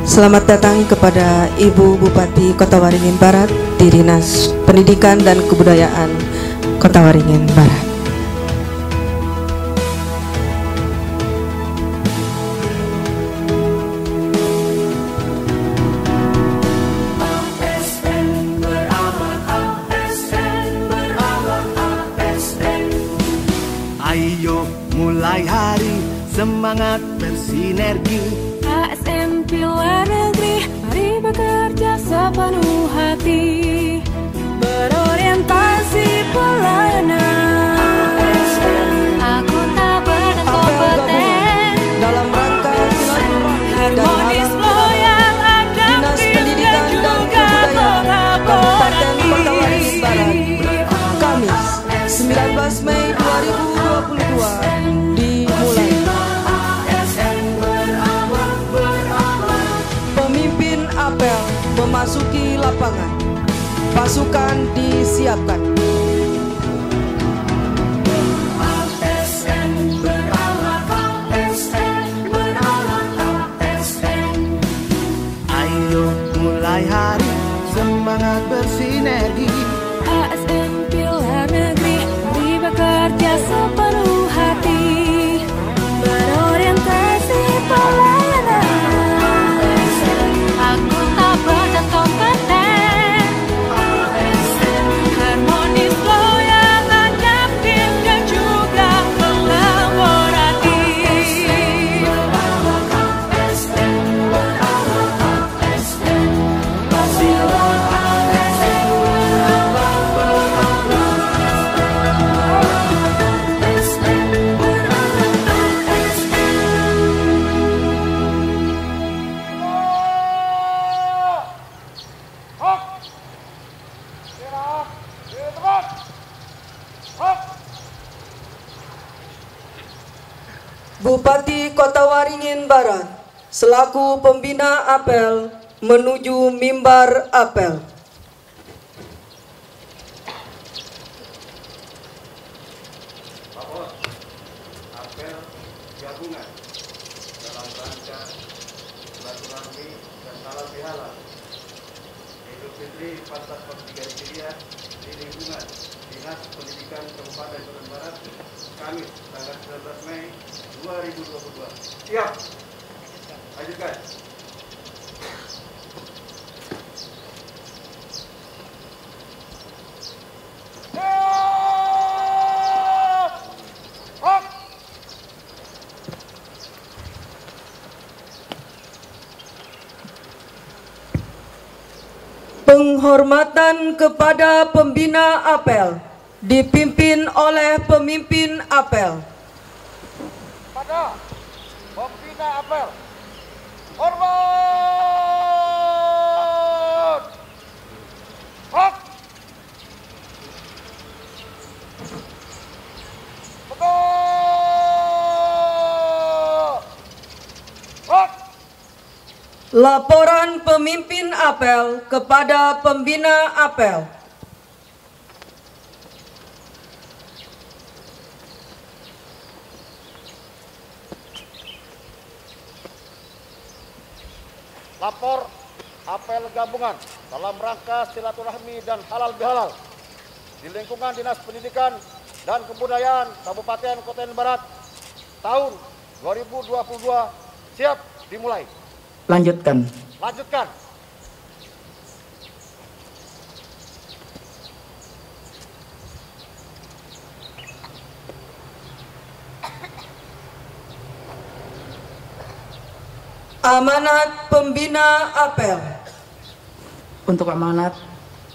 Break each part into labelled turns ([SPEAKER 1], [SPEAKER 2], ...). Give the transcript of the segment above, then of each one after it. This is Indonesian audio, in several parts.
[SPEAKER 1] Selamat datang kepada Ibu Bupati Kota Waringin Barat di Dinas Pendidikan dan Kebudayaan Kota Waringin Barat.
[SPEAKER 2] Ayo mulai hari, semangat bersinergi.
[SPEAKER 3] ASN Pilar Negeri, mari bekerja sepenuh hati, berorientasi pelayanan, akuntabel dan kompeten,
[SPEAKER 1] dalam rangka silaturahmi dan
[SPEAKER 3] harmonis, loyal, adaptif, dan juga kolaboratif.
[SPEAKER 1] Kota Waringin Barat, Kamis 19 Mei 2022 dimulai. Pemimpin apel memasuki lapangan, pasukan disiapkan.
[SPEAKER 2] Ayo mulai hari, semangat bersinergi.
[SPEAKER 3] ASN Pilar Negeri, mari bekerja sepenuh hati, berorientasi pelayanan, akuntabel dan kompeten, harmonis, loyal, adaptif, dan juga kolaboratif.
[SPEAKER 1] Bupati Kota Waringin Barat selaku pembina apel menuju mimbar apel.
[SPEAKER 4] Apel gabungan dalam rangka silaturahmi dan halal bihalal Idul Fitri 1443 Hijriah di lingkungan Dinas Pendidikan Kabupaten Waringin Barat, Kamis tanggal 19 Mei 2022. Siap. Lanjutkan.
[SPEAKER 1] Penghormatan kepada pembina apel dipimpin oleh pemimpin apel.
[SPEAKER 4] Pada pembina apel. Hormat. Hak. Betul. Hak.
[SPEAKER 1] Laporan pemimpin apel kepada pembina apel.
[SPEAKER 4] Lapor apel gabungan dalam rangka silaturahmi dan halal bihalal di lingkungan Dinas Pendidikan dan Kebudayaan Kabupaten Kota Waringin Barat tahun 2022 siap dimulai.
[SPEAKER 5] Lanjutkan.
[SPEAKER 4] Lanjutkan.
[SPEAKER 1] Amanat pembina apel.
[SPEAKER 5] Untuk amanat,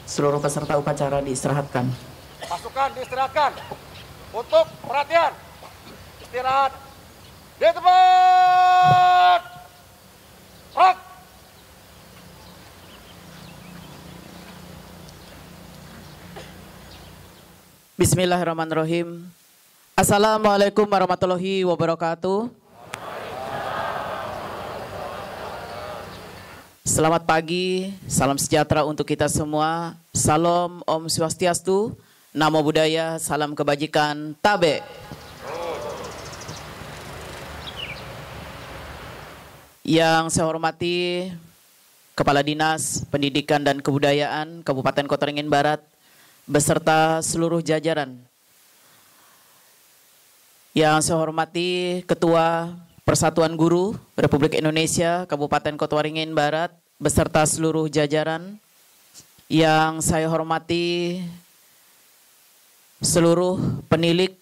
[SPEAKER 5] seluruh peserta upacara diistirahatkan.
[SPEAKER 4] Pasukan diistirahatkan. Untuk perhatian. Istirahat. Di tempat. Hak.
[SPEAKER 6] Bismillahirrahmanirrahim. Assalamualaikum warahmatullahi wabarakatuh. Selamat pagi, salam sejahtera untuk kita semua. Salam Om Swastiastu, Namo Buddhaya, salam kebajikan, Tabe. Yang saya hormati Kepala Dinas Pendidikan dan Kebudayaan Kabupaten Kota Waringin Barat beserta seluruh jajaran. Yang saya hormati Ketua Persatuan Guru Republik Indonesia Kabupaten Kota Waringin Barat beserta seluruh jajaran. Yang saya hormati seluruh penilik,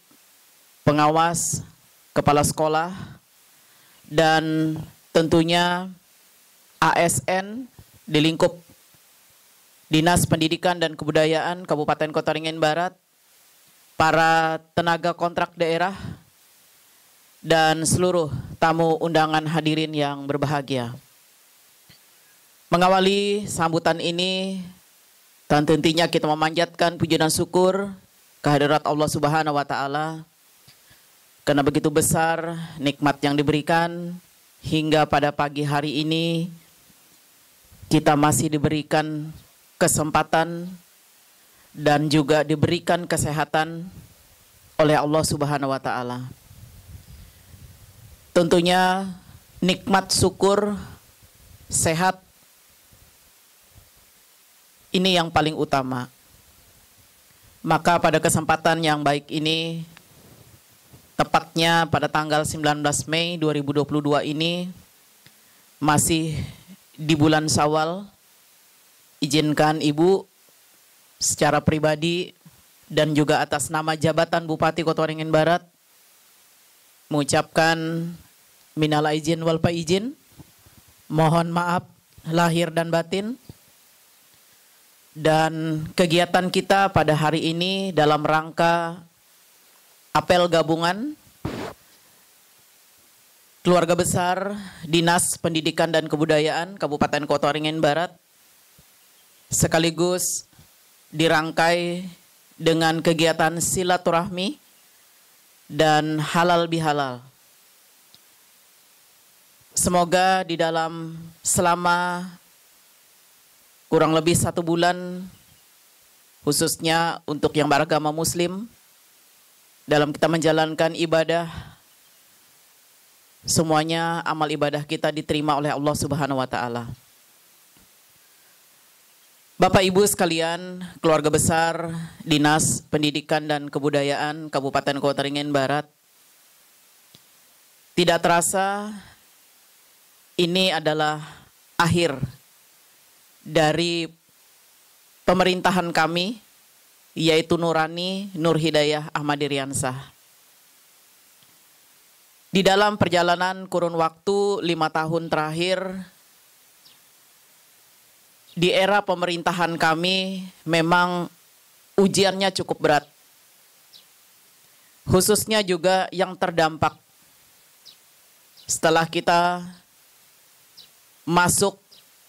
[SPEAKER 6] pengawas, kepala sekolah, dan tentunya ASN di lingkup Dinas Pendidikan dan Kebudayaan Kabupaten Kota Waringin Barat, para tenaga kontrak daerah, dan seluruh tamu undangan hadirin yang berbahagia. Mengawali sambutan ini, dan tentunya kita memanjatkan puji dan syukur kehadirat Allah Subhanahu wa Ta'ala, karena begitu besar nikmat yang diberikan hingga pada pagi hari ini kita masih diberikan kesempatan dan juga diberikan kesehatan oleh Allah Subhanahu wa Ta'ala. Tentunya nikmat syukur sehat ini yang paling utama. Maka pada kesempatan yang baik ini, tepatnya pada tanggal 19 Mei 2022 ini, masih di bulan Syawal, izinkan Ibu secara pribadi dan juga atas nama jabatan Bupati Kota Waringin Barat mengucapkan minal aizin wal faizin, mohon maaf lahir dan batin. Dan kegiatan kita pada hari ini dalam rangka apel gabungan Keluarga Besar Dinas Pendidikan dan Kebudayaan Kabupaten Kota Waringin Barat sekaligus dirangkai dengan kegiatan silaturahmi dan halal bihalal. Semoga di dalam selama kurang lebih 1 bulan, khususnya untuk yang beragama Muslim, dalam kita menjalankan ibadah, semuanya amal ibadah kita diterima oleh Allah Subhanahu wa Ta'ala. Bapak Ibu sekalian, keluarga besar Dinas Pendidikan dan Kebudayaan Kabupaten Kota Waringin Barat, tidak terasa ini adalah akhir dari pemerintahan kami, yaitu Nurani Nur Hidayah Ahmad Iriansah. Di dalam perjalanan kurun waktu 5 tahun terakhir, di era pemerintahan kami memang ujiannya cukup berat. Khususnya juga yang terdampak setelah kita masuk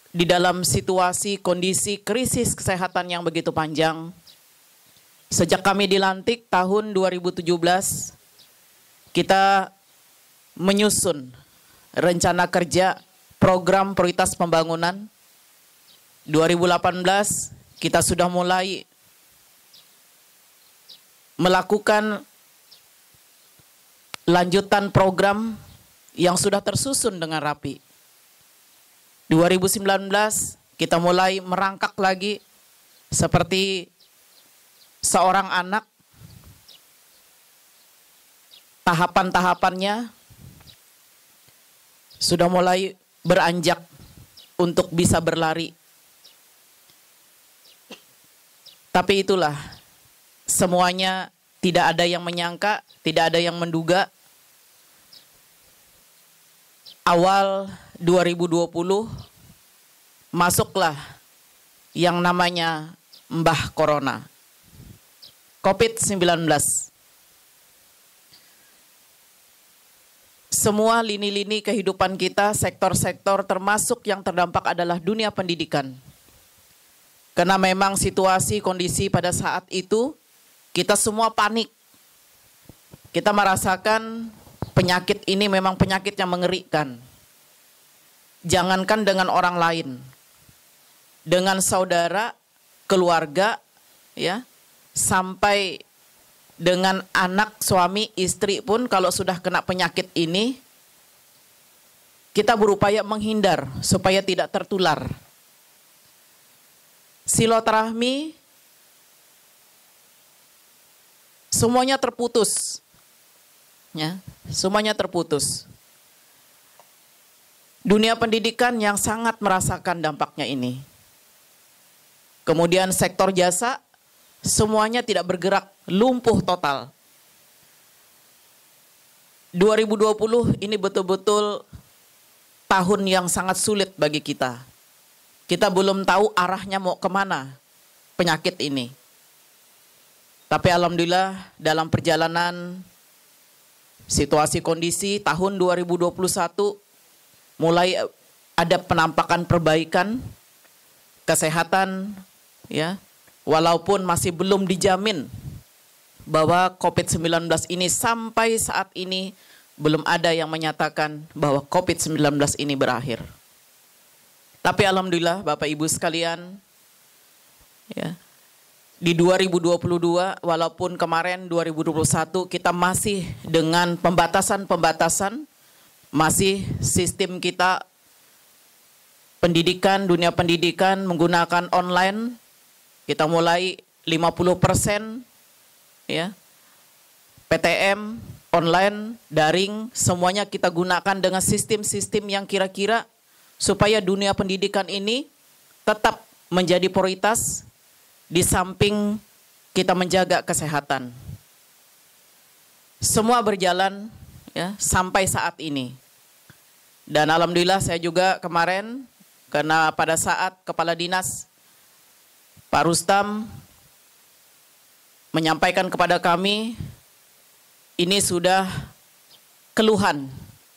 [SPEAKER 6] di dalam situasi kondisi krisis kesehatan yang begitu panjang. Sejak kami dilantik tahun 2017, kita menyusun rencana kerja program prioritas pembangunan. 2018 kita sudah mulai melakukan lanjutan program yang sudah tersusun dengan rapi. 2019 kita mulai merangkak lagi seperti seorang anak, tahapan-tahapannya sudah mulai beranjak untuk bisa berlari. Tapi itulah, semuanya tidak ada yang menyangka, tidak ada yang menduga. Awal 2020 masuklah yang namanya Mbah Corona, COVID-19. Semua lini-lini kehidupan kita, sektor-sektor termasuk yang terdampak adalah dunia pendidikan. Karena memang situasi, kondisi pada saat itu kita semua panik. Kita merasakan penyakit ini memang penyakit yang mengerikan. Jangankan dengan orang lain, dengan saudara, keluarga, ya, sampai dengan anak, suami, istri pun kalau sudah kena penyakit ini, kita berupaya menghindar supaya tidak tertular. Silaturahmi semuanya terputus. Ya, semuanya terputus. Dunia pendidikan yang sangat merasakan dampaknya ini. Kemudian sektor jasa semuanya tidak bergerak, lumpuh total. 2020 ini betul-betul tahun yang sangat sulit bagi kita. Kita belum tahu arahnya mau kemana penyakit ini. Tapi alhamdulillah dalam perjalanan situasi kondisi tahun 2021 mulai ada penampakan perbaikan kesehatan, ya, walaupun masih belum dijamin bahwa COVID-19 ini sampai saat ini belum ada yang menyatakan bahwa COVID-19 ini berakhir. Tapi alhamdulillah Bapak Ibu sekalian, ya, di 2022 walaupun kemarin 2021 kita masih dengan pembatasan-pembatasan, masih sistem kita pendidikan, dunia pendidikan menggunakan online, kita mulai 50%, ya, PTM, online, daring, semuanya kita gunakan dengan sistem-sistem yang kira-kira supaya dunia pendidikan ini tetap menjadi prioritas di samping kita menjaga kesehatan. Semua berjalan, ya, sampai saat ini. Dan alhamdulillah saya juga kemarin, karena pada saat Kepala Dinas Pak Rustam menyampaikan kepada kami, ini sudah keluhan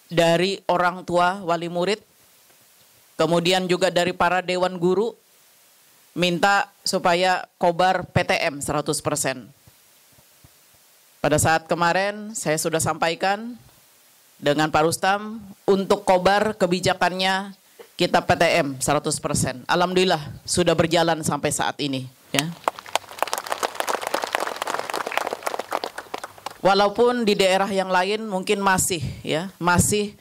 [SPEAKER 6] dari orang tua wali murid, kemudian juga dari para dewan guru, minta supaya kobar PTM 100%. Pada saat kemarin saya sudah sampaikan dengan Pak Rustam untuk kobar kebijakannya kita PTM 100%. Alhamdulillah sudah berjalan sampai saat ini, ya. Walaupun di daerah yang lain mungkin masih, ya, masih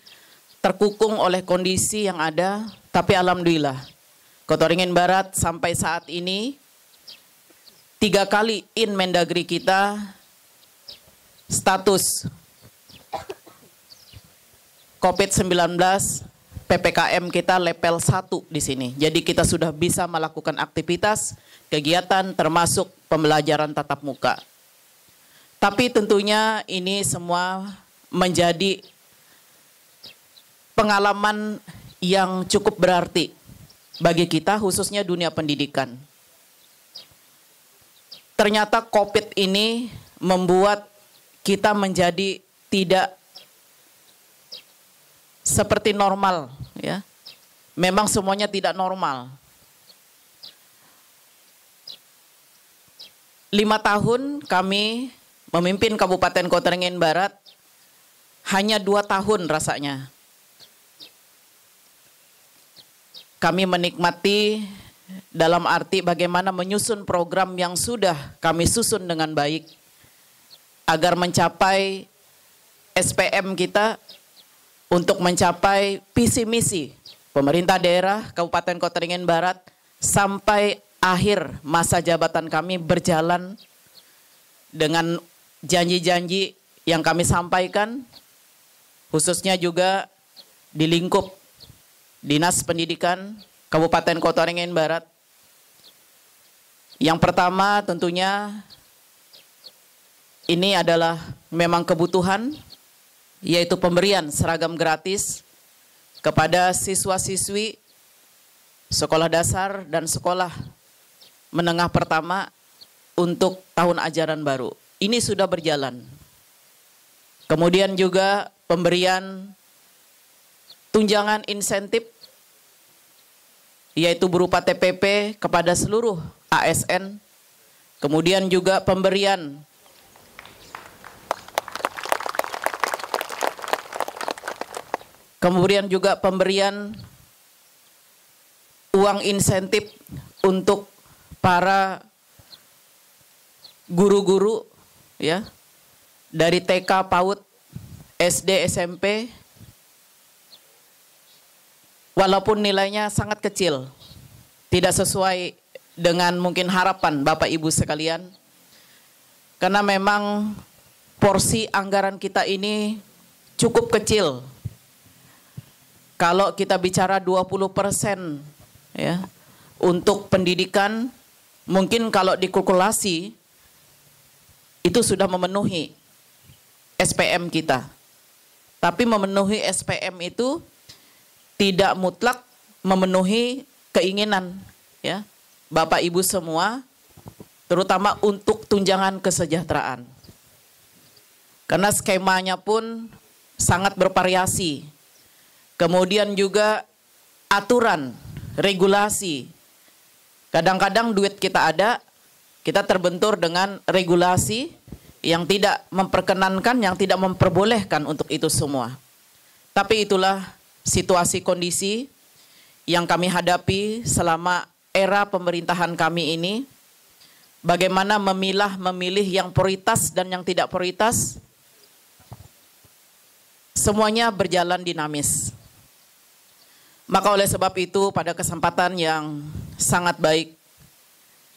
[SPEAKER 6] terkukung oleh kondisi yang ada, tapi alhamdulillah Kota Waringin Barat sampai saat ini 3 kali Mendagri kita status COVID-19 PPKM kita level 1 di sini. Jadi kita sudah bisa melakukan aktivitas, kegiatan termasuk pembelajaran tatap muka. Tapi tentunya ini semua menjadi pengalaman yang cukup berarti bagi kita, khususnya dunia pendidikan. Ternyata COVID ini membuat kita menjadi tidak seperti normal, ya. Memang semuanya tidak normal. 5 tahun kami memimpin Kabupaten Kota Waringin Barat, hanya 2 tahun rasanya kami menikmati dalam arti bagaimana menyusun program yang sudah kami susun dengan baik agar mencapai SPM kita untuk mencapai visi misi pemerintah daerah Kabupaten Kota Waringin Barat sampai akhir masa jabatan kami berjalan dengan janji-janji yang kami sampaikan, khususnya juga di lingkup Dinas Pendidikan Kabupaten Kota Waringin Barat. Yang pertama tentunya ini adalah memang kebutuhan, yaitu pemberian seragam gratis kepada siswa-siswi sekolah dasar dan sekolah menengah pertama untuk tahun ajaran baru. Ini sudah berjalan. Kemudian juga pemberian tunjangan insentif, yaitu berupa TPP kepada seluruh ASN. Kemudian juga pemberian uang insentif untuk para guru-guru, ya, dari TK, PAUD, SD, SMP, walaupun nilainya sangat kecil, tidak sesuai dengan mungkin harapan Bapak Ibu sekalian, karena memang porsi anggaran kita ini cukup kecil. Kalau kita bicara 20% ya untuk pendidikan, mungkin kalau dikalkulasi itu sudah memenuhi SPM kita. Tapi memenuhi SPM itu tidak mutlak memenuhi keinginan ya Bapak Ibu semua, terutama untuk tunjangan kesejahteraan. Karena skemanya pun sangat bervariasi. Kemudian juga aturan, regulasi. Kadang-kadang duit kita ada, kita terbentur dengan regulasi yang tidak memperkenankan, yang tidak memperbolehkan untuk itu semua. Tapi itulah situasi kondisi yang kami hadapi selama era pemerintahan kami ini. Bagaimana memilih yang prioritas dan yang tidak prioritas, semuanya berjalan dinamis. Maka oleh sebab itu pada kesempatan yang sangat baik,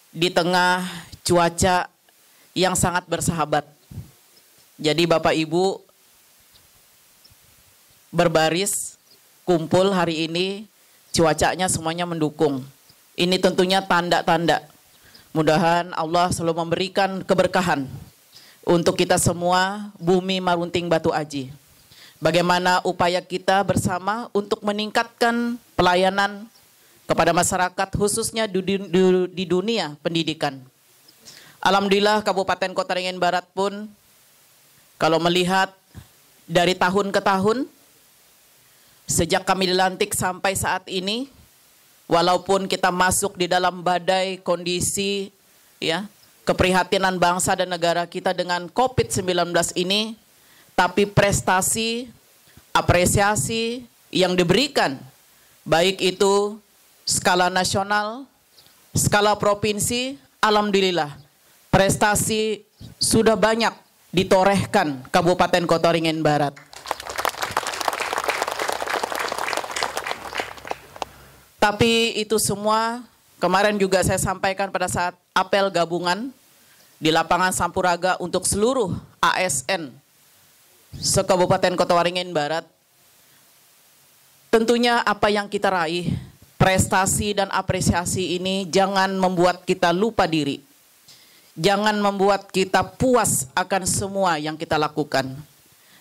[SPEAKER 6] di tengah cuaca yang sangat bersahabat, jadi Bapak Ibu berbaris, kumpul hari ini, cuacanya semuanya mendukung. Ini tentunya tanda-tanda. Mudahan Allah selalu memberikan keberkahan untuk kita semua, bumi marunting batu aji. Bagaimana upaya kita bersama untuk meningkatkan pelayanan kepada masyarakat, khususnya di dunia pendidikan. Alhamdulillah Kabupaten Kota Waringin Barat pun kalau melihat dari tahun ke tahun, sejak kami dilantik sampai saat ini, walaupun kita masuk di dalam badai kondisi ya keprihatinan bangsa dan negara kita dengan COVID-19 ini, tapi prestasi, apresiasi yang diberikan, baik itu skala nasional, skala provinsi, alhamdulillah, prestasi sudah banyak ditorehkan Kabupaten Kota Waringin Barat. Tapi itu semua kemarin juga saya sampaikan pada saat apel gabungan di lapangan Sampuraga untuk seluruh ASN se-Kabupaten Kota Waringin Barat. Tentunya apa yang kita raih, prestasi dan apresiasi ini jangan membuat kita lupa diri. Jangan membuat kita puas akan semua yang kita lakukan.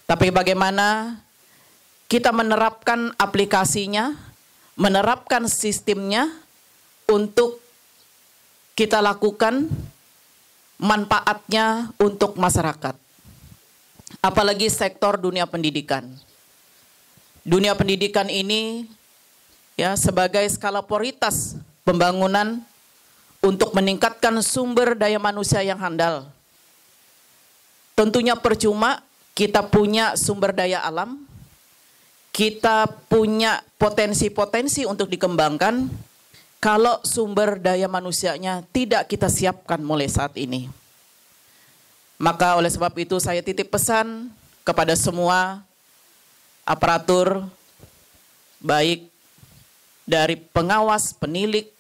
[SPEAKER 6] Tapi bagaimana kita menerapkan aplikasinya, menerapkan sistemnya untuk kita lakukan manfaatnya untuk masyarakat. Apalagi sektor dunia pendidikan. Dunia pendidikan ini ya sebagai skala prioritas pembangunan untuk meningkatkan sumber daya manusia yang handal. Tentunya percuma kita punya sumber daya alam, kita punya potensi-potensi untuk dikembangkan, kalau sumber daya manusianya tidak kita siapkan mulai saat ini. Maka oleh sebab itu saya titip pesan kepada semua aparatur, baik dari pengawas, penilik,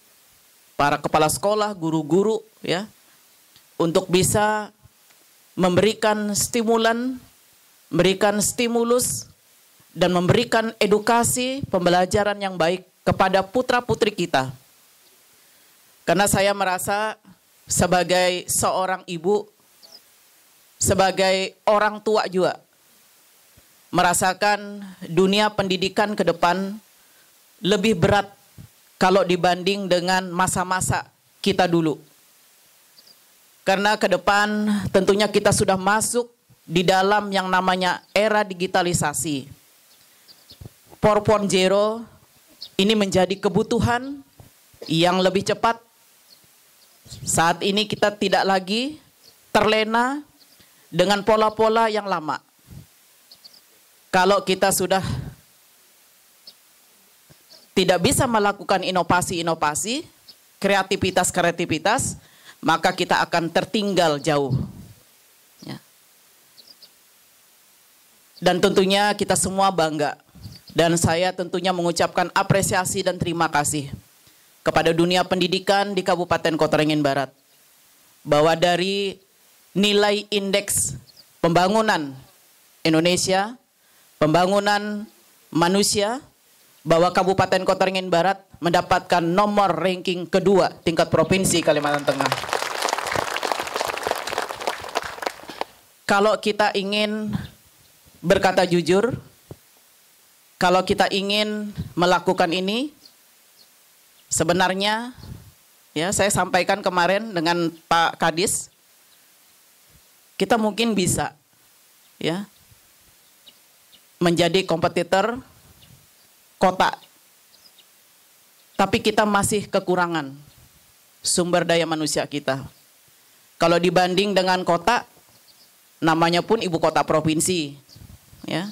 [SPEAKER 6] para kepala sekolah, guru-guru ya, untuk bisa memberikan stimulan, memberikan stimulus, dan memberikan edukasi pembelajaran yang baik kepada putra-putri kita. Karena saya merasa sebagai seorang ibu, sebagai orang tua juga, merasakan dunia pendidikan ke depan lebih berat kalau dibanding dengan masa-masa kita dulu. Karena ke depan tentunya kita sudah masuk di dalam yang namanya era digitalisasi. 4.0 ini menjadi kebutuhan yang lebih cepat. Saat ini kita tidak lagi terlena dengan pola-pola yang lama. Kalau kita sudah tidak bisa melakukan inovasi-inovasi, kreativitas-kreativitas, maka kita akan tertinggal jauh. Ya. Dan tentunya kita semua bangga Dan saya tentunya mengucapkan apresiasi dan terima kasih kepada dunia pendidikan di Kabupaten Kota Waringin Barat, bahwa dari nilai indeks pembangunan Indonesia, pembangunan manusia, bahwa Kabupaten Kota Waringin Barat mendapatkan nomor ranking kedua tingkat provinsi Kalimantan Tengah. Kalau kita ingin berkata jujur, kalau kita ingin melakukan ini, sebenarnya ya saya sampaikan kemarin dengan Pak Kadis, kita mungkin bisa ya menjadi kompetitor kota, tapi kita masih kekurangan sumber daya manusia kita. Kalau dibanding dengan kota, namanya pun ibu kota provinsi, ya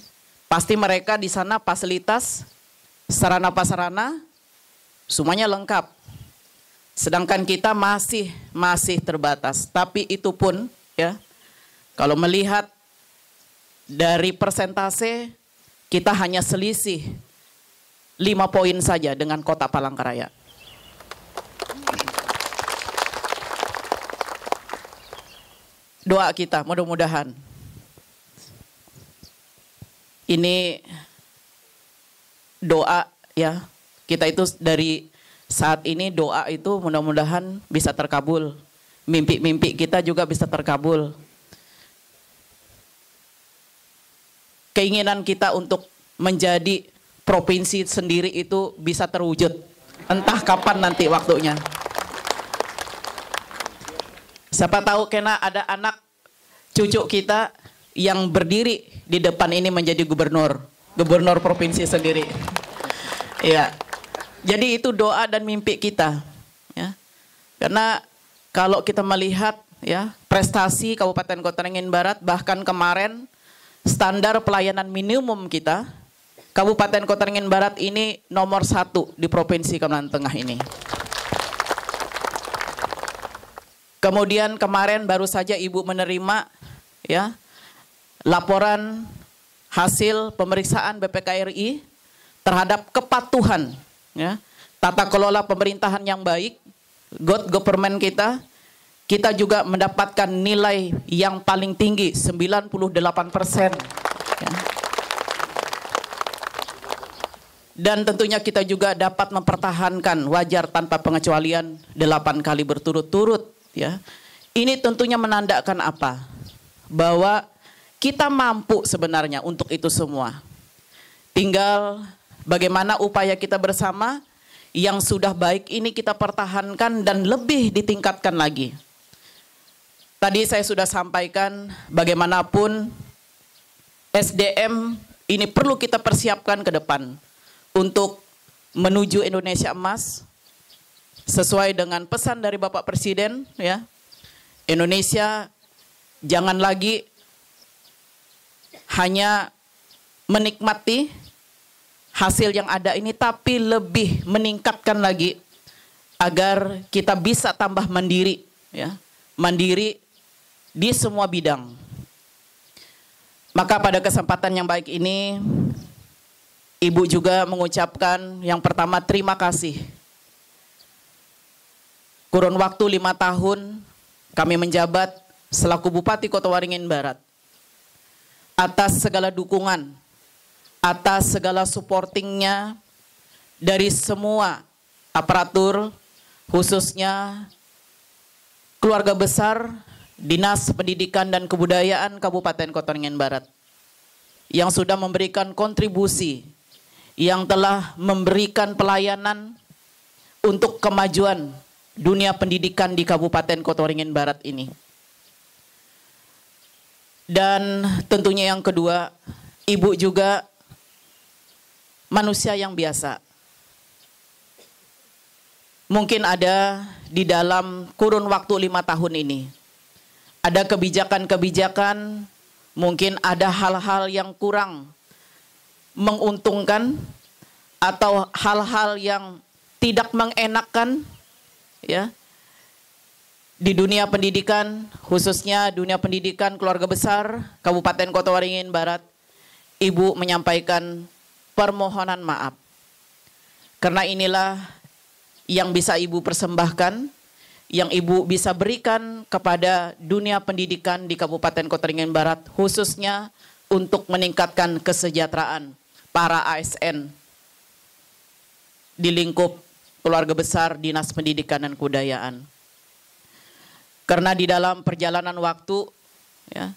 [SPEAKER 6] pasti mereka di sana fasilitas, sarana prasarana semuanya lengkap. Sedangkan kita masih terbatas. Tapi itu pun ya, kalau melihat dari persentase, kita hanya selisih 5 poin saja dengan kota Palangkaraya. Doa kita mudah-mudahan ini doa ya, kita itu dari saat ini doa itu mudah-mudahan bisa terkabul. Mimpi-mimpi kita juga bisa terkabul. Keinginan kita untuk menjadi provinsi sendiri itu bisa terwujud. Entah kapan nanti waktunya. Siapa tahu kena ada anak cucu kita yang berdiri di depan ini menjadi gubernur provinsi sendiri. Ya. Jadi itu doa dan mimpi kita, ya. Karena kalau kita melihat ya prestasi Kabupaten Kota Waringin Barat, bahkan kemarin standar pelayanan minimum kita, Kabupaten Kota Waringin Barat ini nomor 1 di Provinsi Kalimantan Tengah ini. Kemudian kemarin baru saja Ibu menerima ya laporan hasil pemeriksaan BPKRI terhadap kepatuhan ya, tata kelola pemerintahan yang baik, good government kita juga mendapatkan nilai yang paling tinggi 98%. Ya. Dan tentunya kita juga dapat mempertahankan wajar tanpa pengecualian 8 kali berturut-turut. Ya. Ini tentunya menandakan apa? Bahwa kita mampu sebenarnya untuk itu semua. Tinggal bagaimana upaya kita bersama yang sudah baik ini kita pertahankan dan lebih ditingkatkan lagi. Tadi saya sudah sampaikan bagaimanapun SDM ini perlu kita persiapkan ke depan untuk menuju Indonesia Emas sesuai dengan pesan dari Bapak Presiden ya. Indonesia jangan lagi hanya menikmati hasil yang ada ini, tapi lebih meningkatkan lagi agar kita bisa tambah mandiri ya, mandiri di semua bidang. Maka pada kesempatan yang baik ini Ibu juga mengucapkan yang pertama terima kasih. Kurun waktu 5 tahun kami menjabat selaku Bupati Kota Waringin Barat, atas segala dukungan, atas segala supportingnya dari semua aparatur, khususnya keluarga besar Dinas Pendidikan dan Kebudayaan Kabupaten Kota Waringin Barat yang sudah memberikan kontribusi, yang telah memberikan pelayanan untuk kemajuan dunia pendidikan di Kabupaten Kota Waringin Barat ini. Dan tentunya yang kedua, Ibu juga manusia yang biasa. Mungkin ada di dalam kurun waktu 5 tahun ini, ada kebijakan-kebijakan, mungkin ada hal-hal yang kurang menguntungkan atau hal-hal yang tidak mengenakkan ya di dunia pendidikan, khususnya dunia pendidikan keluarga besar Kabupaten Kota Waringin Barat. Ibu menyampaikan permohonan maaf. Karena inilah yang bisa Ibu persembahkan, yang Ibu bisa berikan kepada dunia pendidikan di Kabupaten Kota Waringin Barat, khususnya untuk meningkatkan kesejahteraan para ASN di lingkup keluarga besar Dinas Pendidikan dan Kebudayaan. Karena di dalam perjalanan waktu, ya,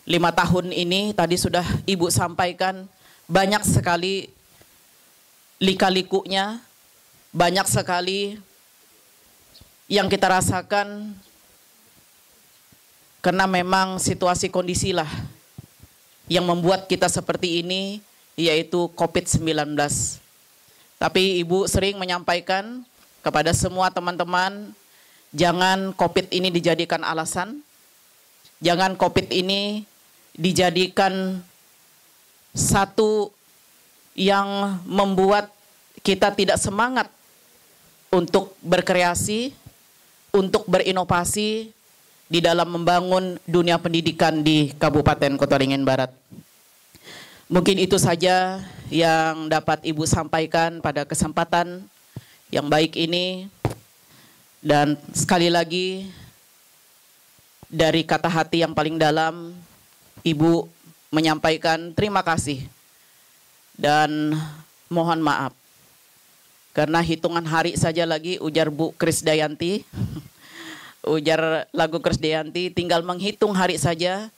[SPEAKER 6] 5 tahun ini tadi sudah Ibu sampaikan, banyak sekali lika-likunya, banyak sekali yang kita rasakan karena memang situasi kondisilah yang membuat kita seperti ini, yaitu COVID-19. Tapi Ibu sering menyampaikan kepada semua teman-teman, jangan COVID ini dijadikan alasan, jangan COVID ini dijadikan satu yang membuat kita tidak semangat untuk berkreasi, untuk berinovasi di dalam membangun dunia pendidikan di Kabupaten Kota Waringin Barat. Mungkin itu saja yang dapat Ibu sampaikan pada kesempatan yang baik ini. Dan sekali lagi, dari kata hati yang paling dalam, Ibu menyampaikan terima kasih dan mohon maaf. Karena hitungan hari saja lagi, ujar Bu Krisdayanti, ujar lagu Krisdayanti, tinggal menghitung hari saja,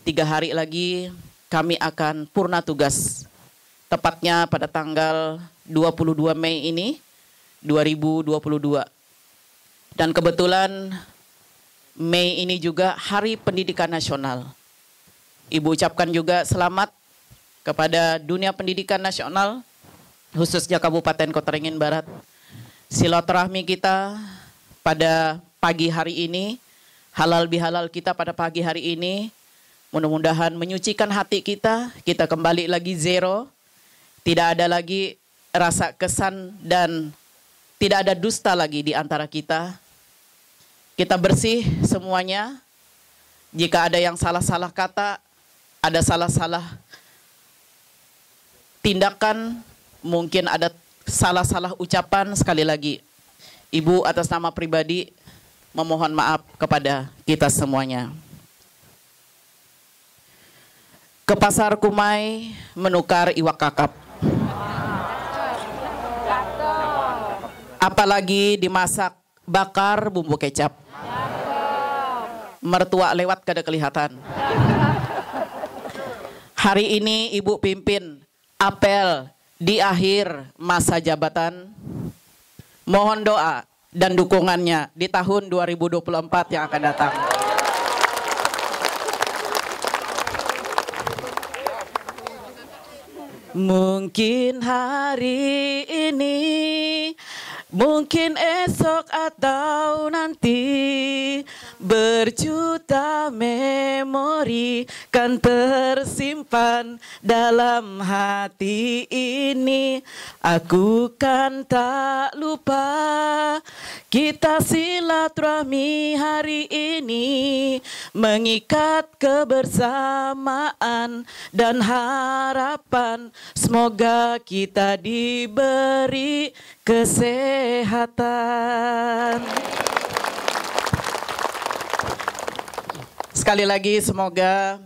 [SPEAKER 6] 3 hari lagi kami akan purna tugas. Tepatnya pada tanggal 22 Mei ini, 2022. Dan kebetulan Mei ini juga Hari Pendidikan Nasional. Ibu ucapkan juga selamat kepada dunia pendidikan nasional, khususnya Kabupaten Kota Waringin Barat. Silaturahmi kita pada pagi hari ini, halal bihalal kita pada pagi hari ini, mudah-mudahan menyucikan hati kita, kita kembali lagi zero, tidak ada lagi rasa kesan dan tidak ada dusta lagi di antara kita. Kita bersih semuanya. Jika ada yang salah-salah kata, ada salah-salah tindakan, mungkin ada salah-salah ucapan, sekali lagi Ibu atas nama pribadi memohon maaf kepada kita semuanya. Ke pasar Kumai menukar iwak kakap. Apalagi dimasak bakar bumbu kecap. Mertua lewat kada kelihatan. Hari ini Ibu pimpin apel di akhir masa jabatan. Mohon doa dan dukungannya di tahun 2024 yang akan datang. Mungkin hari ini, mungkin esok atau nanti, berjuta memori kan tersimpan dalam hati ini. Aku kan tak lupa kita silaturahmi hari ini, mengikat kebersamaan dan harapan. Semoga kita diberi kesehatan. Sekali lagi semoga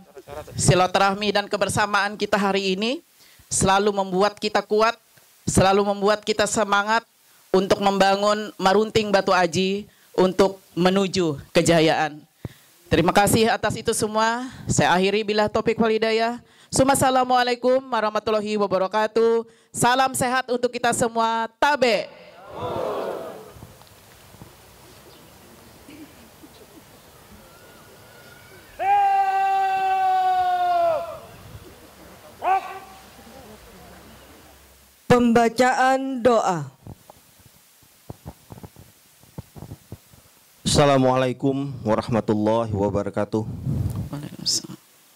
[SPEAKER 6] silaturahmi dan kebersamaan kita hari ini selalu membuat kita kuat, selalu membuat kita semangat untuk membangun Marunting Batu Aji untuk menuju kejayaan. Terima kasih atas itu semua. Saya akhiri bila topik wal hidayah. Assalamualaikum warahmatullahi wabarakatuh. Salam sehat untuk kita semua. Tabe.
[SPEAKER 1] Pembacaan doa.
[SPEAKER 7] Assalamualaikum warahmatullahi wabarakatuh.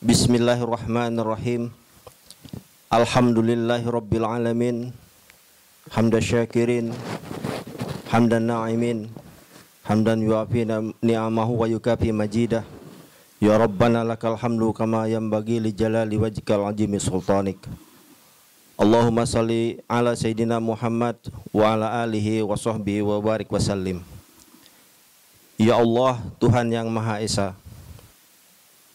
[SPEAKER 7] Bismillahirrahmanirrahim. Alhamdulillahirabbil alamin. Hamdan syakirin, hamdan na'imin, hamdan yuafi ni'amahu wa yukafi majidah. Ya Rabbana lakal hamdu kama yanbaghi li jalali wajhikal azimi sultanik. Allahumma salli ala Sayyidina Muhammad wa ala alihi wa sahbihi wa barik wa sallim. Ya Allah, Tuhan yang Maha Esa,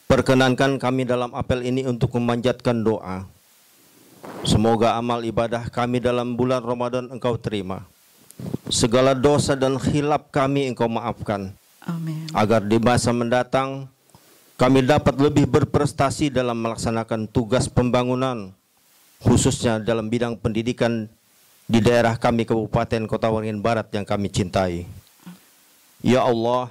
[SPEAKER 7] perkenankan kami dalam apel ini untuk memanjatkan doa. Semoga amal ibadah kami dalam bulan Ramadan Engkau terima. Segala dosa dan khilaf kami Engkau maafkan.
[SPEAKER 5] Amin.
[SPEAKER 7] Agar di masa mendatang kami dapat lebih berprestasi dalam melaksanakan tugas pembangunan, khususnya dalam bidang pendidikan di daerah kami Kabupaten Kota Waringin Barat yang kami cintai. Ya Allah,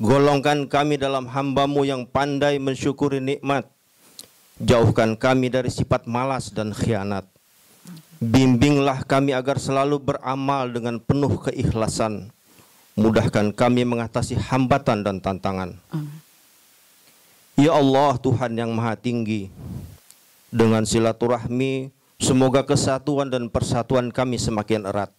[SPEAKER 7] golongkan kami dalam hamba-Mu yang pandai mensyukuri nikmat. Jauhkan kami dari sifat malas dan khianat. Bimbinglah kami agar selalu beramal dengan penuh keikhlasan. Mudahkan kami mengatasi hambatan dan tantangan. Ya Allah, Tuhan yang Maha Tinggi, dengan silaturahmi, semoga kesatuan dan persatuan kami semakin erat.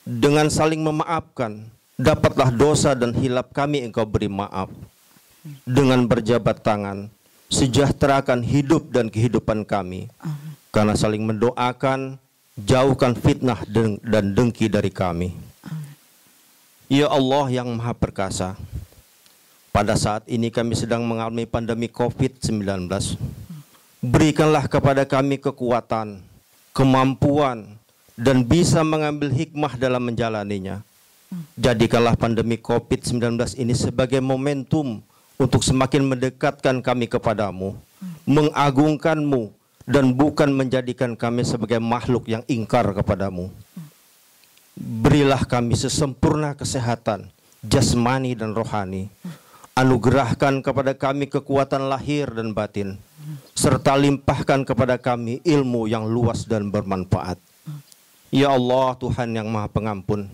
[SPEAKER 7] Dengan saling memaafkan, dapatlah dosa dan hilap kami Engkau beri maaf. Dengan berjabat tangan, sejahterakan hidup dan kehidupan kami. Karena saling mendoakan, jauhkan fitnah dan dengki dari kami. Ya Allah yang Maha Perkasa, pada saat ini kami sedang mengalami pandemi COVID-19. Berikanlah kepada kami kekuatan, kemampuan, dan bisa mengambil hikmah dalam menjalaninya. Jadikanlah pandemi COVID-19 ini sebagai momentum untuk semakin mendekatkan kami kepadamu, mengagungkan-Mu, dan bukan menjadikan kami sebagai makhluk yang ingkar kepadamu. Berilah kami sesempurna kesehatan, jasmani dan rohani. Anugerahkan kepada kami kekuatan lahir dan batin, serta limpahkan kepada kami ilmu yang luas dan bermanfaat. Ya Allah, Tuhan yang Maha Pengampun,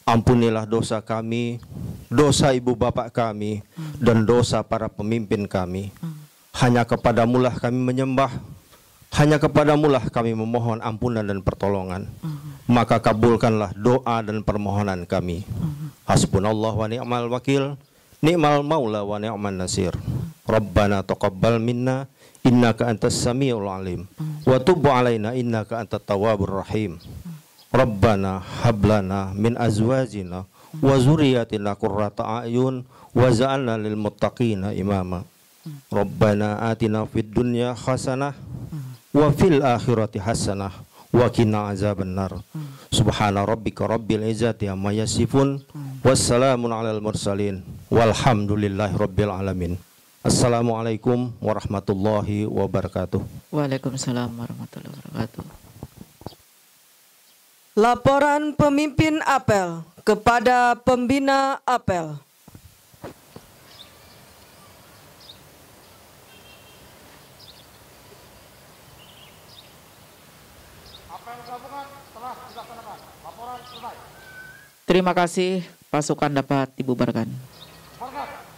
[SPEAKER 7] ampunilah dosa kami, dosa ibu bapak kami, dan dosa para pemimpin kami. Hanya kepadamulah kami menyembah, hanya kepadamulah kami memohon ampunan dan pertolongan. Maka kabulkanlah doa dan permohonan kami. Hasbunallah wa ni'mal wakil, ni'mal maula wa ni'man nasir. Rabbana taqabbal minna innaka antas samiul alim, wa tub alaina innaka antat tawwabur rahim. Rabbana hablana min azwajina wa zurriyatina qurrata a'yun waj'alna lil muttaqina imama. Rabbana atina fid dunya hasanah wa fil akhirati hasanah wa qina azabannar. Subhana rabbika rabbil izzati amma yasifun, wassalamun alal mursalin, walhamdulillahi rabbil alamin. Assalamualaikum warahmatullahi wabarakatuh.
[SPEAKER 6] Waalaikumsalam warahmatullahi wabarakatuh.
[SPEAKER 1] Laporan pemimpin apel kepada pembina apel.
[SPEAKER 4] Apel gabungan telah dilaksanakan. Laporan selesai.
[SPEAKER 6] Terima kasih, pasukan dapat dibubarkan.
[SPEAKER 4] Hormat.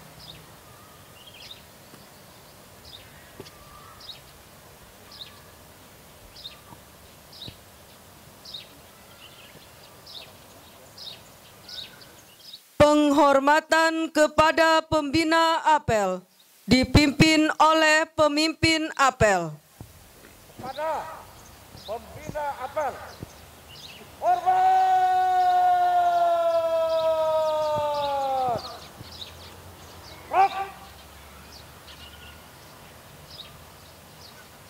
[SPEAKER 1] Penghormatan kepada pembina apel dipimpin oleh pemimpin apel.
[SPEAKER 4] Pada pembina apel. Hormat. Rock.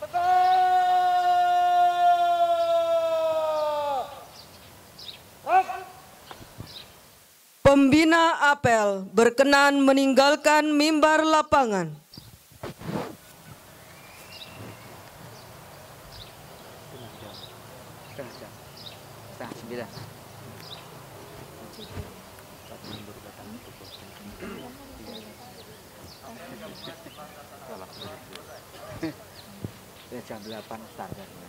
[SPEAKER 4] Tegak. Rock.
[SPEAKER 1] Pembina apel berkenan meninggalkan mimbar lapangan.
[SPEAKER 8] Jam 8 standarnya.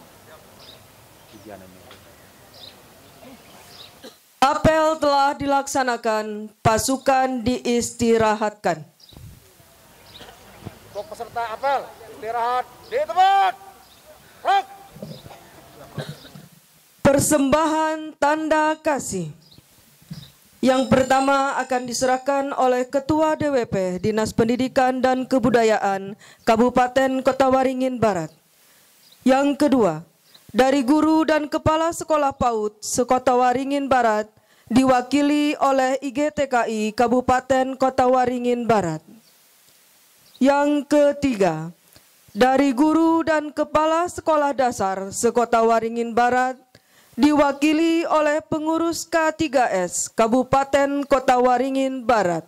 [SPEAKER 1] Apel telah dilaksanakan, pasukan diistirahatkan.
[SPEAKER 4] Untuk peserta apel, istirahat di tempat. Rock.
[SPEAKER 1] Persembahan tanda kasih. Yang pertama akan diserahkan oleh Ketua DWP Dinas Pendidikan dan Kebudayaan Kabupaten Kota Waringin Barat. Yang kedua, dari guru dan kepala sekolah PAUD sekota Waringin Barat diwakili oleh IGTKI Kabupaten Kota Waringin Barat. Yang ketiga, dari guru dan kepala sekolah dasar sekota Waringin Barat diwakili oleh pengurus K3S Kabupaten Kota Waringin Barat.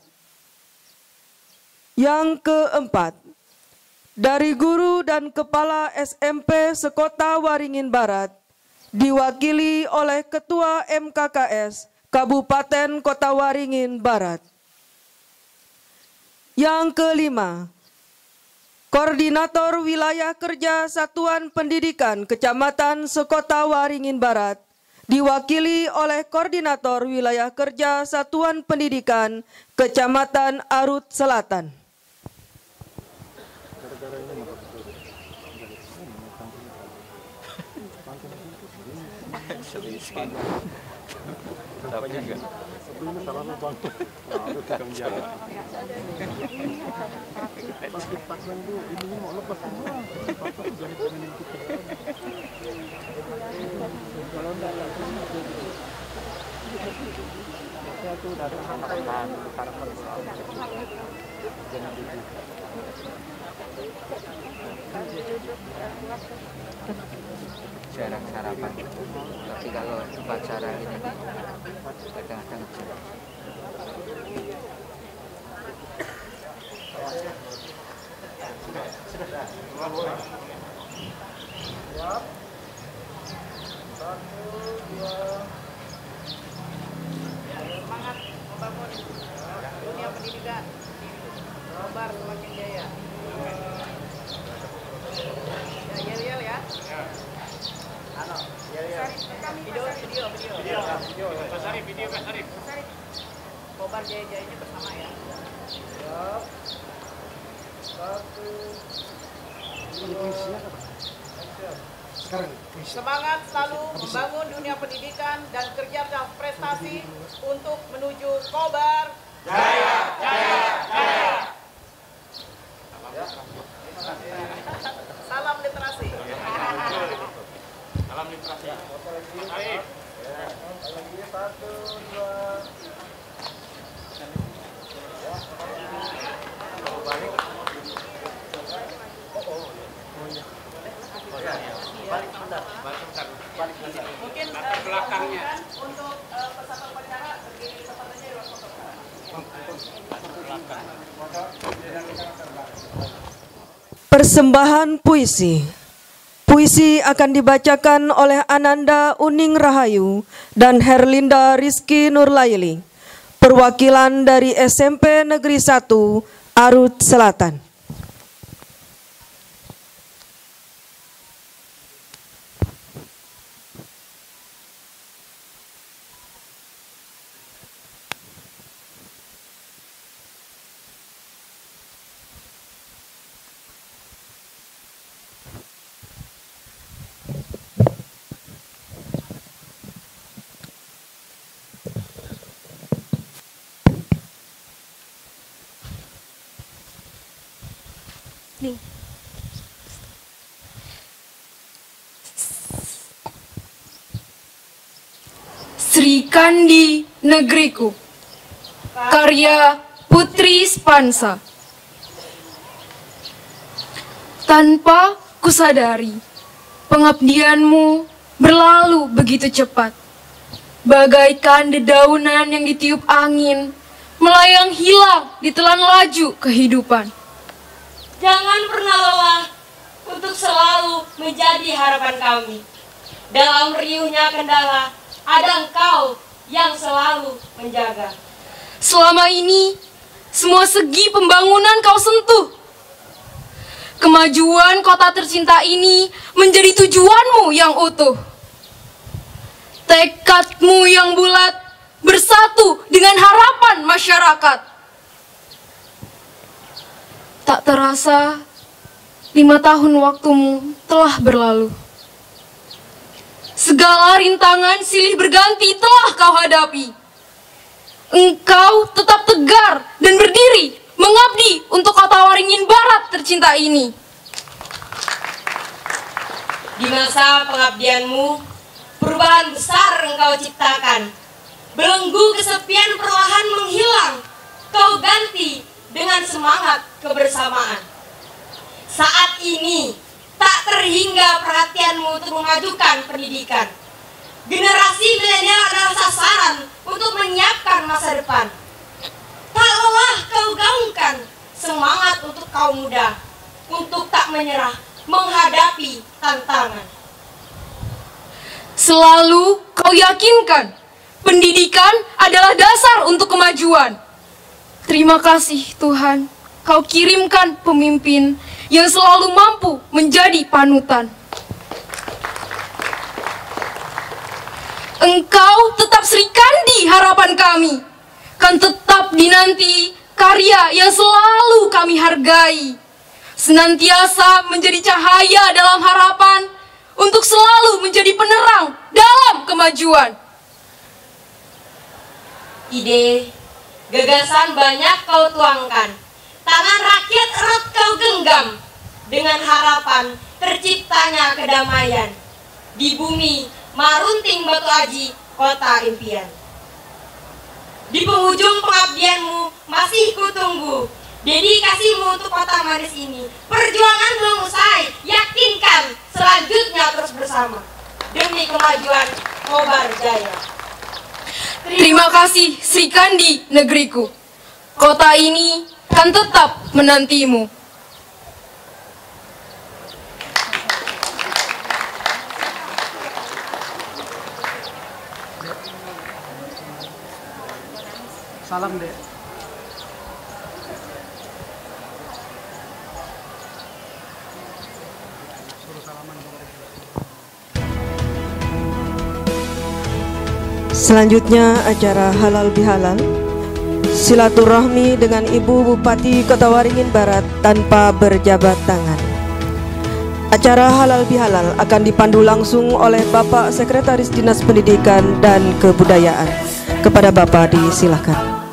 [SPEAKER 1] Yang keempat, dari guru dan kepala SMP sekota Waringin Barat diwakili oleh Ketua MKKS Kabupaten Kota Waringin Barat. Yang kelima, Koordinator Wilayah Kerja Satuan Pendidikan Kecamatan Sekota Waringin Barat diwakili oleh Koordinator Wilayah Kerja Satuan Pendidikan Kecamatan Arut Selatan.
[SPEAKER 8] Jarang sarapan, tapi kalau upacara ini kadang-kadang
[SPEAKER 9] semangat membangun dunia pendidikan, Kobar semakin jaya. Ya, yel ya. Halo, video. Mas Arif. Kobar jaya-jayanya bersama ya. Semangat selalu membangun dunia pendidikan dan kerja dan prestasi untuk menuju Kobar jaya. Salam literasi. Baik. Lagi 1, 2. Mungkin belakangnya untuk peserta upacara berdiri pesertanya di luar foto.
[SPEAKER 1] Persembahan puisi. Puisi akan dibacakan oleh Ananda Uning Rahayu dan Herlinda Rizky Nurlaili, perwakilan dari SMP Negeri 1 Arut Selatan.
[SPEAKER 10] Sri Kandi Negeriku, karya Putri Spansa. Tanpa kusadari, pengabdianmu berlalu begitu cepat, bagaikan dedaunan yang ditiup angin, melayang hilang ditelan laju kehidupan.
[SPEAKER 11] Jangan pernah lelah untuk selalu menjadi harapan kami. Dalam riuhnya kendala, ada Engkau yang selalu menjaga.
[SPEAKER 10] Selama ini, semua segi pembangunan Kau sentuh. Kemajuan kota tercinta ini menjadi tujuanmu yang utuh. Tekadmu yang bulat bersatu dengan harapan masyarakat. Tak terasa, 5 tahun waktumu telah berlalu. Segala rintangan silih berganti telah Kau hadapi. Engkau tetap tegar dan berdiri mengabdi untuk kota Waringin Barat tercinta ini.
[SPEAKER 11] Di masa pengabdianmu, perubahan besar engkau ciptakan. Belenggu kesepian perlahan menghilang, kau ganti dengan semangat kebersamaan. Saat ini, tak terhingga perhatianmu untuk memajukan pendidikan. Generasi milenial adalah sasaran untuk menyiapkan masa depan. Tak lelah kau gaungkan semangat untuk kaum muda, untuk tak menyerah menghadapi tantangan.
[SPEAKER 10] Selalu kau yakinkan, pendidikan adalah dasar untuk kemajuan. Terima kasih Tuhan, kau kirimkan pemimpin yang selalu mampu menjadi panutan. Engkau tetap Sri Kandi harapan kami, kan tetap dinanti karya yang selalu kami hargai. Senantiasa menjadi cahaya dalam harapan, untuk selalu menjadi penerang dalam kemajuan.
[SPEAKER 11] Ide, gagasan banyak kau tuangkan, tangan rakyat erat kau genggam, dengan harapan terciptanya kedamaian. Di bumi Marunting Batu Aji, kota impian. Di penghujung pengabdianmu masih kutunggu dedikasimu untuk kota manis ini. Perjuangan belum usai, yakinkan selanjutnya terus bersama demi kemajuan Kobar Jaya.
[SPEAKER 10] Terima kasih Sri Kandi negeriku. Kota ini kan tetap menantimu.
[SPEAKER 12] Salam deh.
[SPEAKER 1] Selanjutnya acara halal bihalal, silaturahmi dengan Ibu Bupati Kota Waringin Barat tanpa berjabat tangan. Acara halal bihalal akan dipandu langsung oleh Bapak Sekretaris Dinas Pendidikan dan Kebudayaan. Kepada Bapak disilahkan.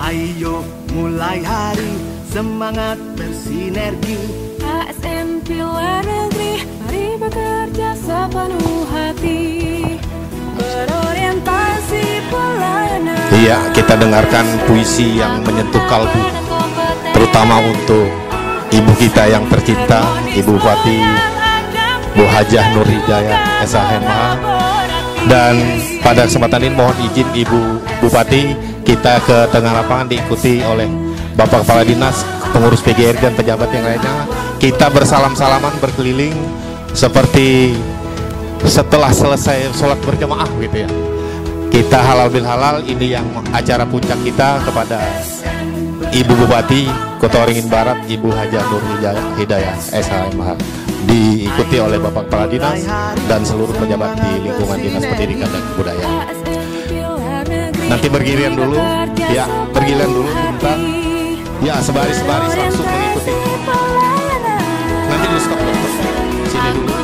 [SPEAKER 2] Ayo mulai hari, semangat bersinergi.
[SPEAKER 3] ASN Pilar Negeri, mari bekerja sepenuh hati, berorientasi pelayanan.
[SPEAKER 13] Iya, kita dengarkan puisi yang menyentuh kalbu, terutama untuk ibu kita yang tercinta, Ibu Bupati Bu Hajah Nur Hidayah SHMH. Dan pada kesempatan ini mohon izin Ibu Bupati, kita ke tengah lapangan diikuti oleh Bapak Kepala Dinas, pengurus PGRI dan pejabat yang lainnya. Kita bersalam-salaman berkeliling seperti setelah selesai sholat berjamaah gitu ya. Kita halal bil halal, ini yang acara puncak kita kepada Ibu Bupati Kota Waringin Barat, Ibu Hajah Nur Hidayah SHMH, diikuti oleh Bapak Kepala Dinas dan seluruh pejabat di lingkungan Dinas Pendidikan dan Kebudayaan. Nanti bergiliran dulu, ya bergiliran dulu sebentar, ya sebaris-baris langsung mengikuti. Nanti dulu stop dulu, sini dulu.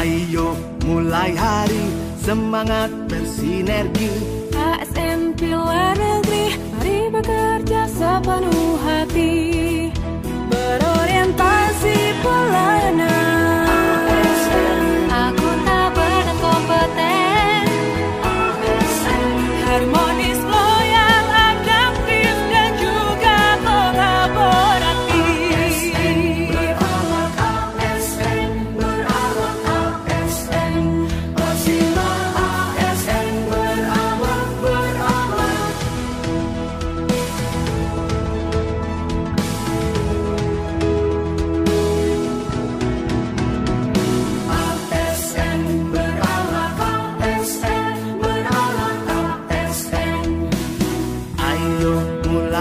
[SPEAKER 2] Ayo mulai hari, semangat bersinergi.
[SPEAKER 3] ASN Pilar Negeri, mari bekerja sepenuh hati, berorientasi pelayanan. Akuntabel dan kompeten, harmonis, loyal, adaptif dan juga kolaboratif. Berawak ASN, bersila ASN, berawak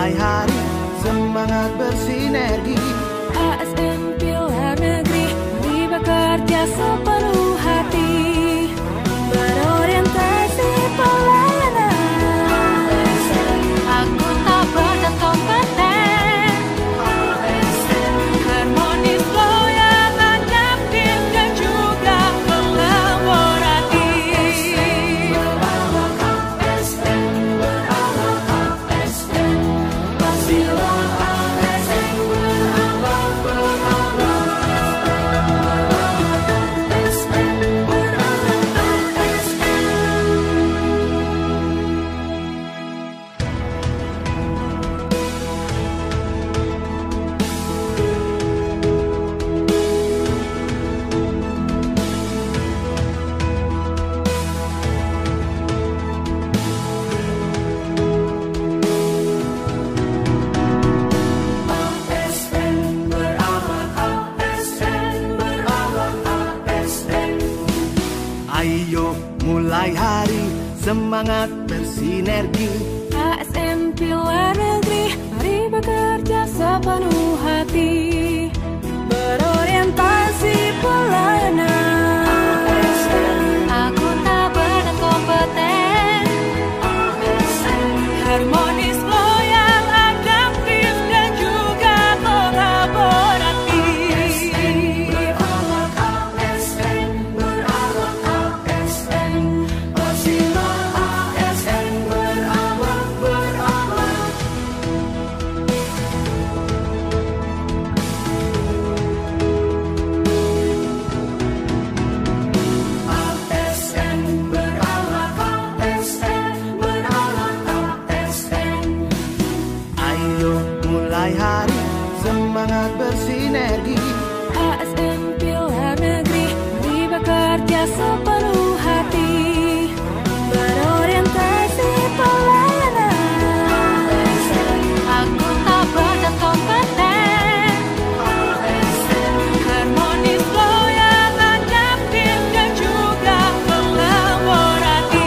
[SPEAKER 2] mulai hari semangat bersinergi.
[SPEAKER 3] ASN Pilar Negeri, mari bekerja sepenuh hati, berorientasi pelayanan, akuntabel dan kompeten, harmonis, loyal, adaptif dan juga kolaboratif.
[SPEAKER 2] Ayo mulai hari semangat bersinergi.
[SPEAKER 3] ASN Pilar Negeri, mari bekerja sepenuh hati, berorientasi pelayanan, akuntabel dan kompeten, harmonis, loyal, adaptif dan juga kolaboratif.
[SPEAKER 2] Ayo mulai hari semangat bersinergi.
[SPEAKER 3] ASN Pilar Negeri, mari bekerja sepenuh hati, berorientasi pelayanan, akuntabel dan kompeten, harmonis, loyal, adaptif dan juga kolaboratif.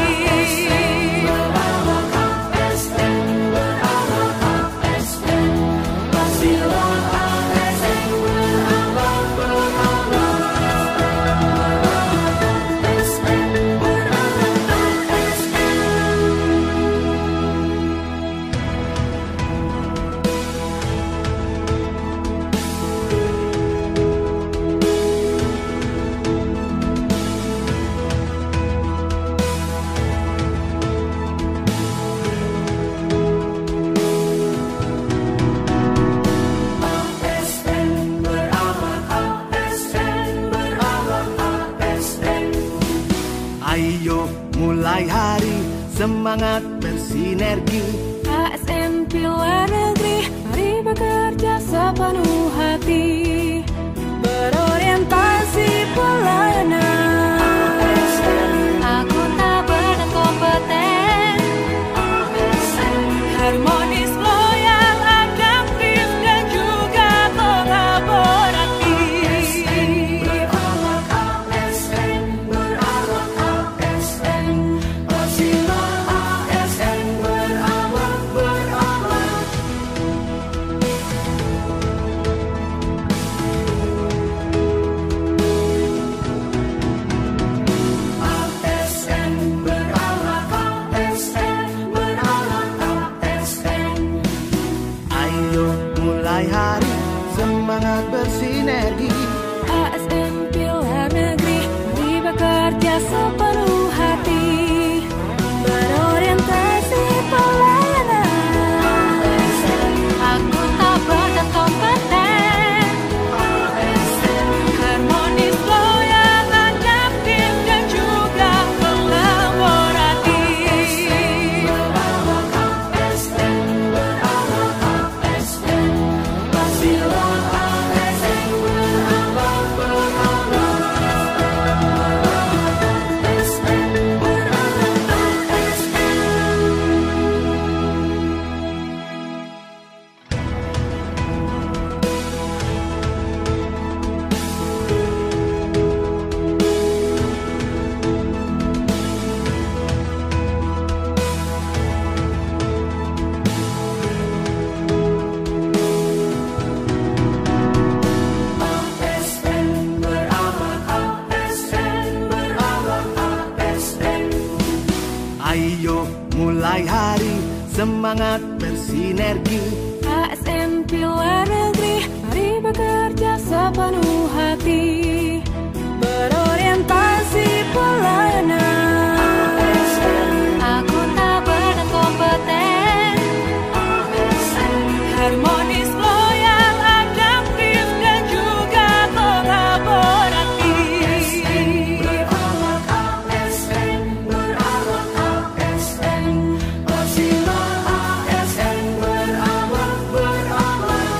[SPEAKER 2] Ayo mulai hari semangat bersinergi.
[SPEAKER 3] ASN Pilar Negeri, mari bekerja sepenuh hati, berorientasi pelayanan, akuntabel dan kompeten, harmonis, loyal, adaptif dan juga kolaboratif.
[SPEAKER 2] Ayo mulai hari semangat bersinergi.
[SPEAKER 3] ASN Pilar Negeri, mari bekerja sepenuh hati, berorientasi pelayanan, akuntabel dan kompeten, harmonis, loyal, adaptif dan juga kolaboratif. ASN sepenuh hati, berorientasi pelayanan. Akuntabel dan kompeten, harmonis, loyal, adaptif dan juga kolaboratif. Berawak ASN, berawak ASN, bersila ASN, berawak, berawak.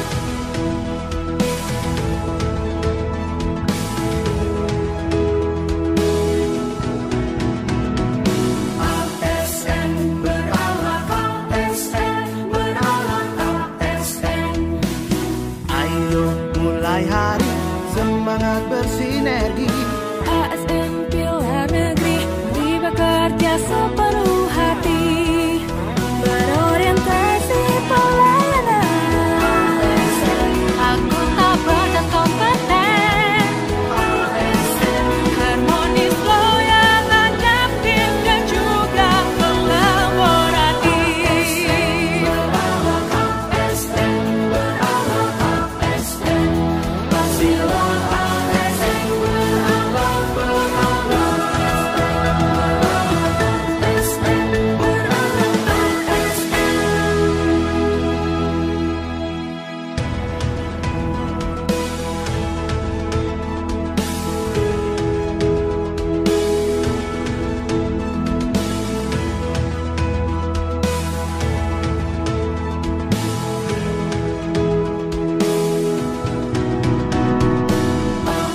[SPEAKER 3] ASN, berawak ASN, berawak ASN.
[SPEAKER 2] Ayo mulai hari semangat bersinergi.
[SPEAKER 3] ASN Pilar Negeri, mari bekerja sepenuh hati, berorientasi pelayanan. Akuntabel dan kompeten, harmonis, loyal, adaptif dan juga kolaboratif. Berawak ASN, berawak ASN, bersila ASN, berawak, berawak. ASN, berawak ASN.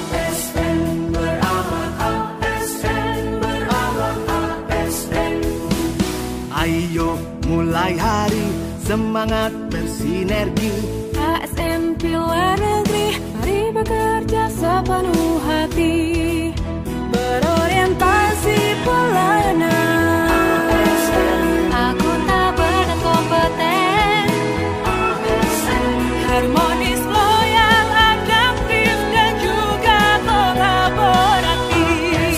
[SPEAKER 3] ASN, berawak ASN, berawak ASN.
[SPEAKER 2] Ayo mulai hari semangat bersinergi.
[SPEAKER 3] ASN Pilar Negeri, mari bekerja sepenuh hati, berorientasi pelayanan. Akuntabel dan kompeten, harmonis, loyal, adaptif dan juga kolaboratif.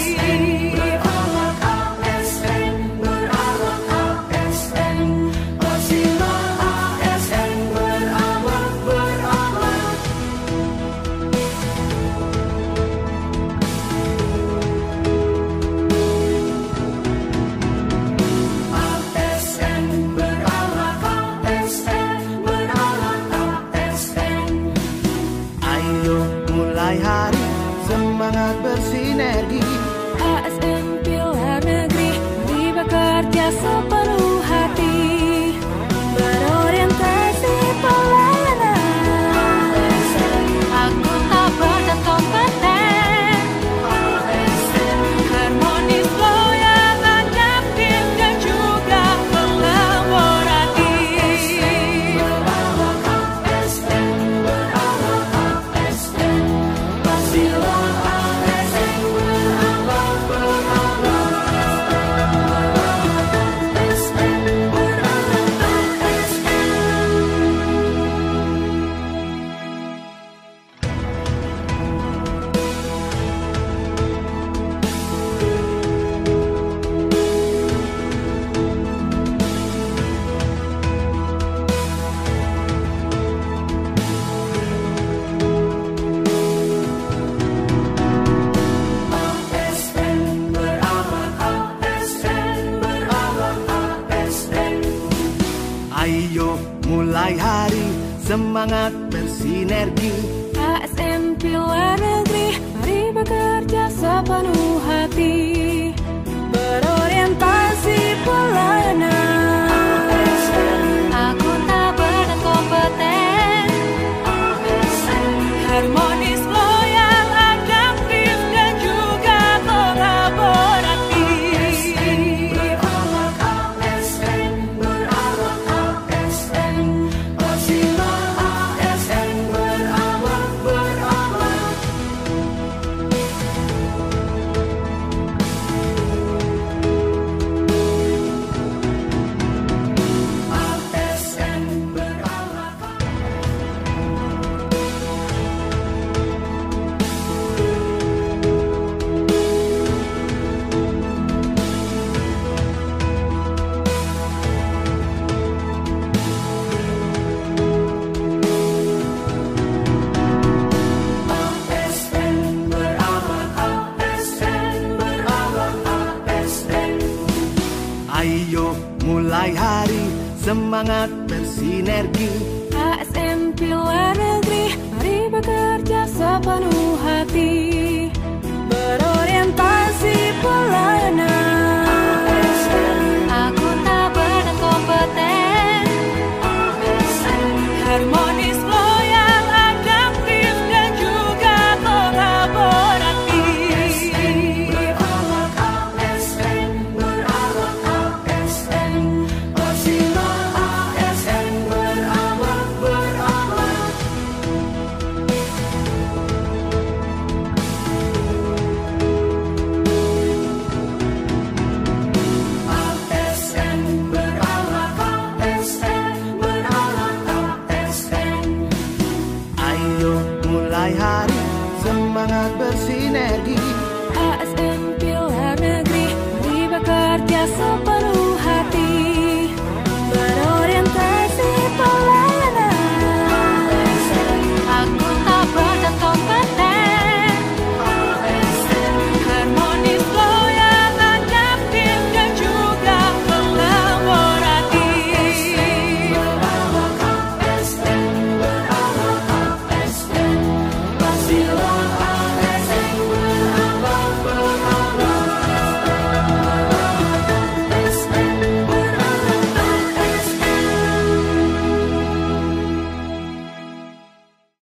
[SPEAKER 3] Berawak ASN, berawak ASN, bersila ASN, berawak, berawak. ASN, berawak ASN, berawak ASN.
[SPEAKER 2] Ayo mulai hari semangat bersinergi.
[SPEAKER 3] ASN Pilar Negeri, mari bekerja sepenuh hati, berorientasi pelayanan. Akuntabel dan kompeten, harmonis, loyal, adaptif dan juga kolaboratif. Berawak ASN, berawak ASN, bersila ASN, berawak, berawak. ASN, berawak ASN. ASN, berawak ASN, berawak ASN.
[SPEAKER 2] Ayo mulai hari semangat bersinergi.
[SPEAKER 3] ASN Pilar Negeri, mari bekerja sepenuh hati, berorientasi pelayanan. Akuntabel dan kompeten, harmonis, loyal, adaptif dan juga kolaboratif. Berawak ASN, berawak ASN, bersila ASN, berawak, berawak.
[SPEAKER 2] semangat bersinergi.
[SPEAKER 3] ASN Pilar Negeri, mari bekerja sepenuh hati, berorientasi pelayanan. Akuntabel dan kompeten, harmonis, loyal, adaptif, dan juga kolaboratif. Berawak ASN, berawak ASN, Persima ASN, berawak, berawak. ASN, berawak ASN, berawak ASN.
[SPEAKER 2] Ayo mulai hari semangat bersinergi.
[SPEAKER 3] ASN Pilar Negeri, mari bekerja sepenuh